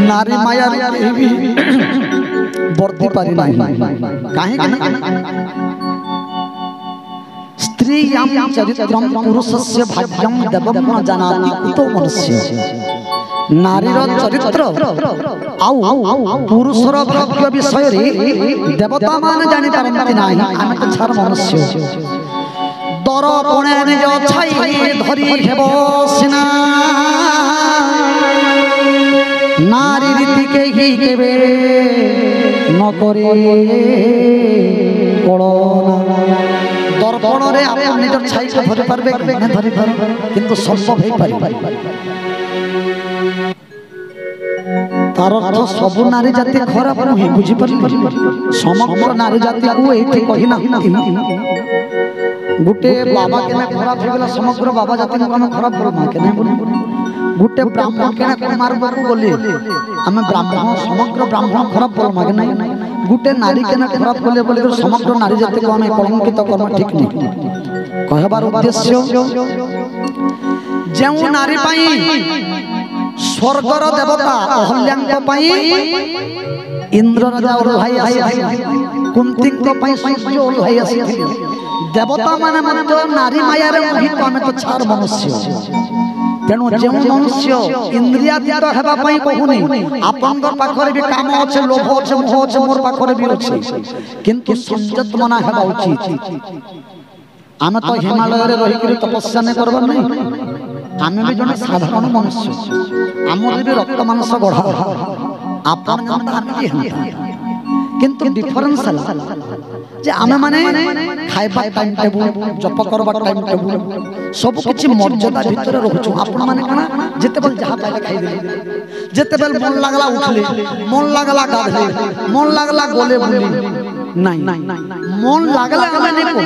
नारी माया भी वर्ती पारि नाही काहे स्त्रियां चरित्रं पुरुषस्य भाग्यं देवं न जानाति कुतो मनुष्य नारीर चरित्र आउ पुरुषर भाग्य विषय रे देवता मान जानि पारंती नाही आमे तो छार मनुष्य दर्पणे निज छाई धरि हेब सिना नारी रीति के ही केबे न करे कळना दर्पण रे आपण निजर छाई को धरि पारबे न धरि पारबे किंतु संभव हे पारि तार अर्थ सब नारी जाति खराब नहे बुझी पारि समग्र नारी जाति को एठी कहि ना गुटे बाबा केना खराब हो गेला समग्र बाबा जाति को हम खराब करबा केना बोली गुटे ब्राह्मण केना कुमार बाबू बोली हमें ब्राह्मण समग्र ब्राह्मण खराब करबा के नहीं गुटे नारी केना खराब करले बोली समग्र नारी जाति को हम कलंकित करबा ठीक नहीं कहबार उद्देश्य जेउ नारी पई स्वर्गर देवता अहल्याଙ୍କ पई इंद्र राजा ओल्हाई आसी कुंतीଙ୍କ पई सूर्य ओल्हाई आसी देवता माने मत नारी माया रे मोहित आमे तो छार मनुष्य तेणु जे मनुष्य इंद्रियातीत हेबा पई कहूनी आपनकर पाखरे भी काम अछि लोभ अछि मोह अछि मोर पाखरे भी अछि किंतु संयत मना हेबा उचित आमे तो हिमालय रे रहि के तपस्या ने करबा नहीं आमे भी जने साधारण मनुष्य हमर भी रक्त मांस गढ़ा आपन जनता आमे भी किंतु डिफरेंस हला जे आमे माने खाइबा टाइम टेबल जप करबा टाइम टेबल सब किछि मर्यादा भीतर रहछु आपण माने कना जते बेल जहा पाइले खाइ दे जते बेल मन लागला उठले मन लागला गाधले मन लागला गोले बुली नहीं मन लागला आमे नै को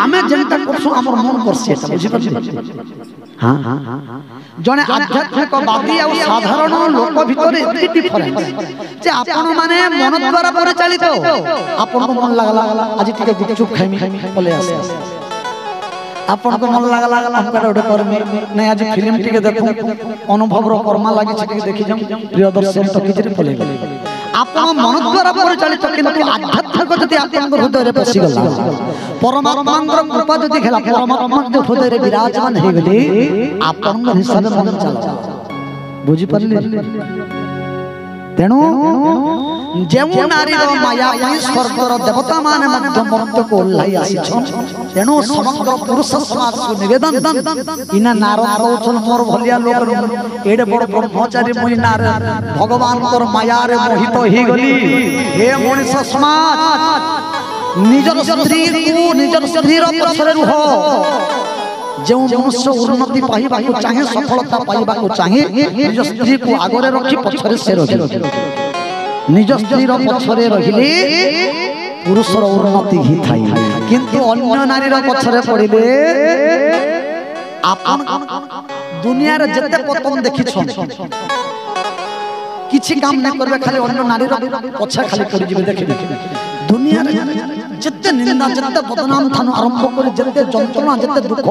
आमे जेंटा करछु हमर मन करसे बुझि परछि हां जने आध्यात्मिक बादी आ साधारण लोक भीतर एति डिफरेंस जे आपण माने मन द्वारा परिचालित आपण को मन लागला आज टिके गुपचुप खाइमी बोले आसे आपण को मन लागला हम ओडे करमे नै आज फिल्म टिके देखु अनुभव रो कर्मा लागि टिके देखि जाम प्रियदर्शन तो किजरे पले आपण मन द्वारा परिचालित किंतु आध्यात्मिक जति आपण हृदय रे पसि गला परमात्मांकर कृपा जति खेला परमात्मा जो हृदय रे विराजमान हे गले आपण हिसाब मन चला बुझी परले तेणु जेउ नारी माया पई स्वर्गर देवता माने मध्य मर्त्य को ओल्हाई आसी छन तेणु समग्र पुरुष समाज को निवेदन इना नारद कहउछन मोर भलिया लोक एडे बड़ ब्रह्मचारी मुई नार भगवान कर माया रे मोहित ही गली हे मनुष्य समाज निजर स्त्रीर पछरे रुह जो मनुष्य उन्नति पाइबा को चाहे सफलता पाइबा को चाहे निज स्त्री को आगरे रखी पछरे से रहि निज स्त्री रो पछरे रहिले पुरुषर उन्नति ही थाई किंतु अन्य नारी रो पछरे पड़िले आपन दुनिया रे जते पतन देखि छ किछि काम नै करबे खाली अन्य नारी रो पछा खाली करि जिबे देखि दुनिया रे जते निंदा जते बदनाम थानु आरंभ करे जते जंत्रणा जते दुख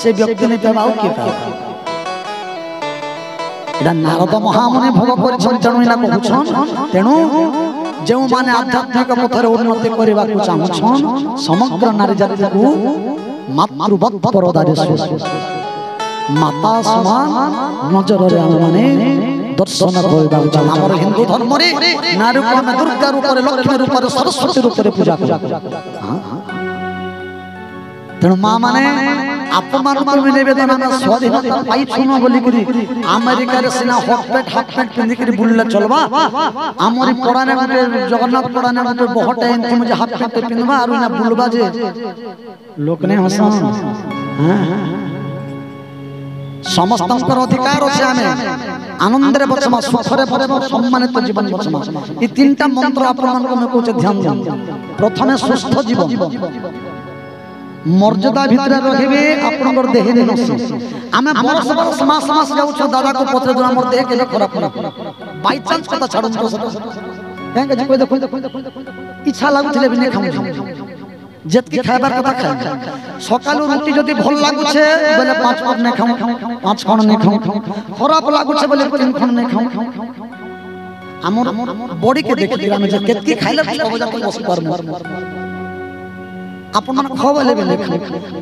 से व्यक्ति ने पाऊ के पाऊ एडा नारद महामुनि भोग करछन तेणु इना कहउछन तेणु जेउ माने आध्यात्मिक पथरे उन्नति करबा को चाहछन समग्र नारी जाति को मातृवत परदारे माता समान नजर रे माने दर्शन करबा उचित हमर हिंदू धर्म रे नारी को हम दुर्गा रूप रे लक्ष्मी रूप रे सरस्वती रूप रे पूजा कर तेणु मां माने अपमान को निवेदन हम स्वाधीनता पाई छुनो बोली करी अमेरिका रे सिना हाफ पैंट पिंदी करी बुलला चलबा हमरी पड़ाने गुटे जगन्नाथ पड़ाने गुटे बहुत एंथि मुझे हाफ पैंट पिनबा आरु ना बुलबा जे लोक ने हसन हां समस्तंकर अधिकार अछि आमे आनंद रे बचमा सुख रे बचमा सम्मानित जीवन बचमा ई तीनटा मंत्र आपन मन को कहू ध्यान दियन प्रथमे सुस्थ जीवन मर्यादा भितर रहिबे आपनकर देह ने नसी आमे बरस मास जाउ छ दादा को पत्र जो हमर देह के खराब बाय चांस कथा छाडू तो हेंगे जे कोइ देखो इच्छा लागुथिले बिने खाऊ जेतकी खाइबार कथा खाइ सकालू रोटी जदी भल लागु छे बोले 5 पट ने खाऊ 5 खण ने खाऊ खराब लागु छे बोले 3 खण ने खाऊ हमर बॉडी के देखि हम जे केतकी खाइले सब जात बस पर अपन मन खवले बेले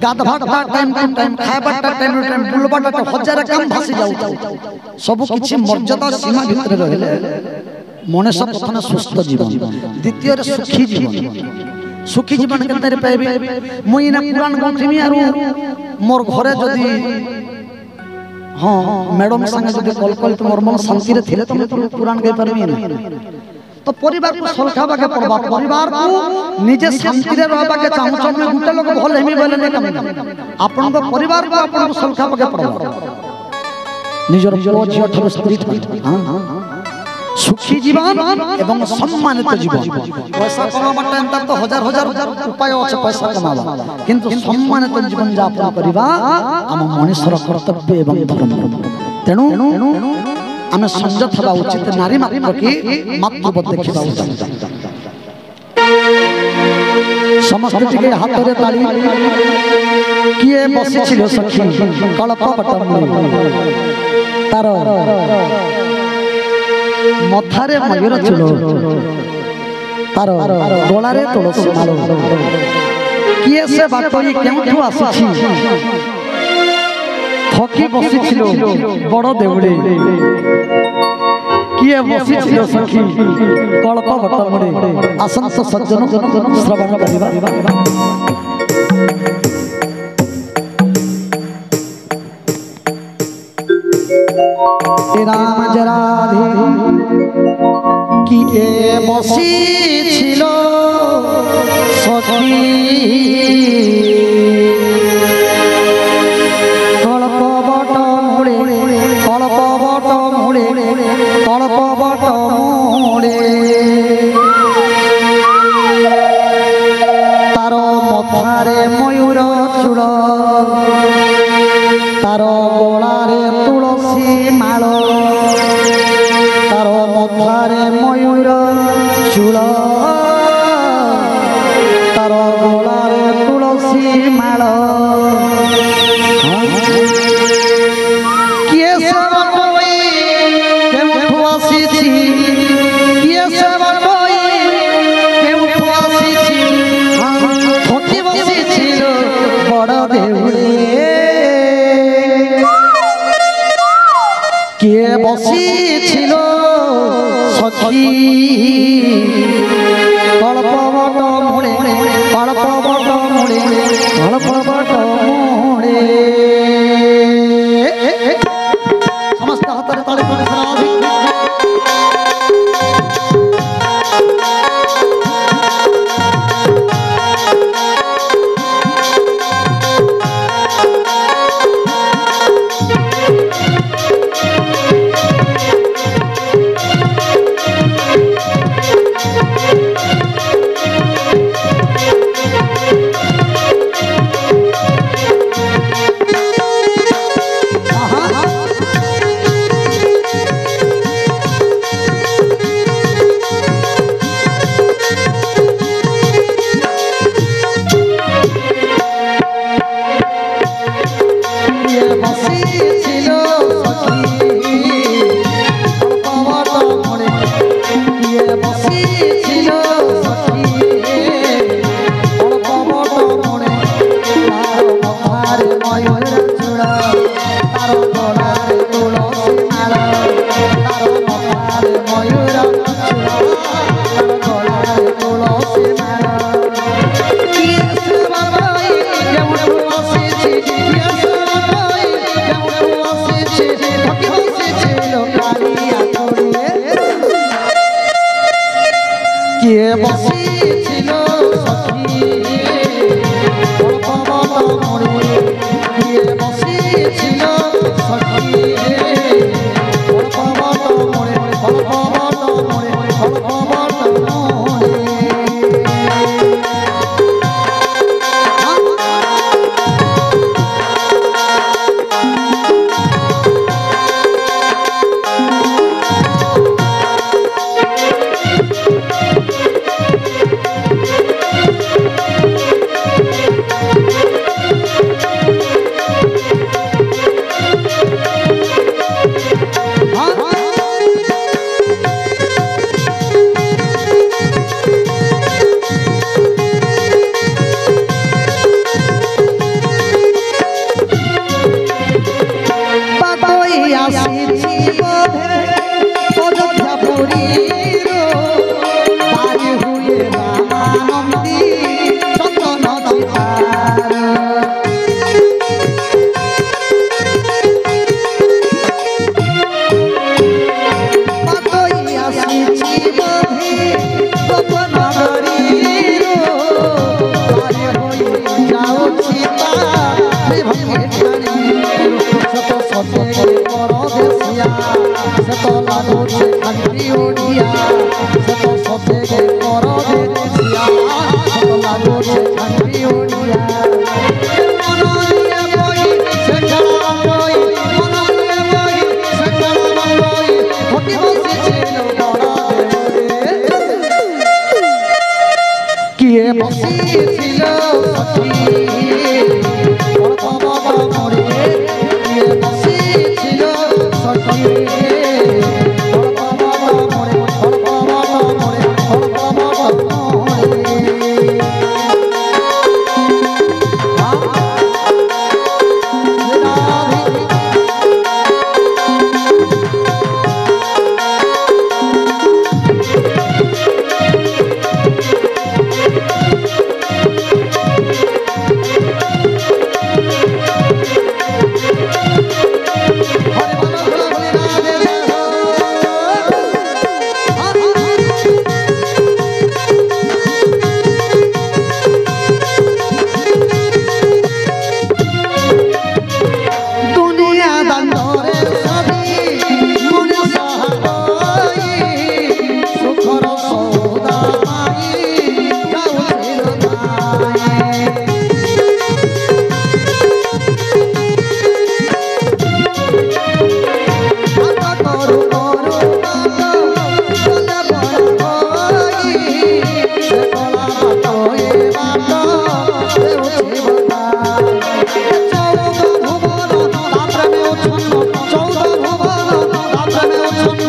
गाधबाटा टाइम टाइम खायबाटा टाइम टाइम बुलबाटा हजार काम भासी जाउ सब किछि मर्यादा सीमा भितर रहले मनुष्य प्रथम सुस्थ जीवन द्वितीय रे सुखी जीवन केनतारे पाइबे मुई ना पुराण गंठिमी आरु मोर घरे जदी हां मैडम संगे जदी कल मोर मन शांति रे थिले त पुराण गई परबी ना तो परिवार को सलखाबा के पड़बा परिवार को निजे शांति रे रहबा के चाहू छ में गुटे लोग भल हेमी बोले ने कम आपन को परिवार को आपन को सलखाबा के पड़बा निजर पुओ ठार स्त्री हां सुखी जीवन एवं सम्मानित जीवन पैसा कमाबा टाइम तक तो हजार हजार उपाय আছে पैसा कमाबा किंतु सम्मानित जीवन यापन करबा हम मनुष्यर कर्तव्य एवं धर्म तेनु आमे संयत हवा उचित नारी मात्र की मातृवत देखिबा उचित समस्त के हाथ रे ताली किए बसी छिलो सखी कल्प बटम तार मथारे मयूर चूल तार गलारे तुलसी माल किए से बाटई केउठु आसी थकी बसी छिलो बड़ देउळे किए बसी छिलो सखी कल्प बटमरे आसंत सज्जन श्रवण करिबा राम जराधे किए बसी छिलो सखी कल्प बट मुड़े कल्प बट मुड़े कल्प बट मुड़े तार मथारे मयूर चूड़ तार गलारे तुलसी माल तार मथारे मयूर चूल तार गलारे तुलसी माल किए से बाटई केउठु आसीछि किए से बाटई केउठु आसीछि थकी बसिछि बड़ देउळे किए बसी छिलो सखी कल्प बट मुड़े कल्प बट मुड़े कल्प बट मुड़े समस्त हाथ रे ताली ताली सराधी किए बसी छिलो सखी कल्प बट मुड़े किए बसी छिलो सखी कल्प बट मुड़े कल्प बट मुड़े कल्प बट मुड़े পুরীর বাড়ি হুয়ে রামানন্দী চন্দন চিতার কিয়ে বসিছিল সখী বাবা মরে কিয়ে বসিছিল সখী বাবা মরে বাবা মরে বাবা মরে চৌধ ভুবন রাত্রে উচ্ছন্ন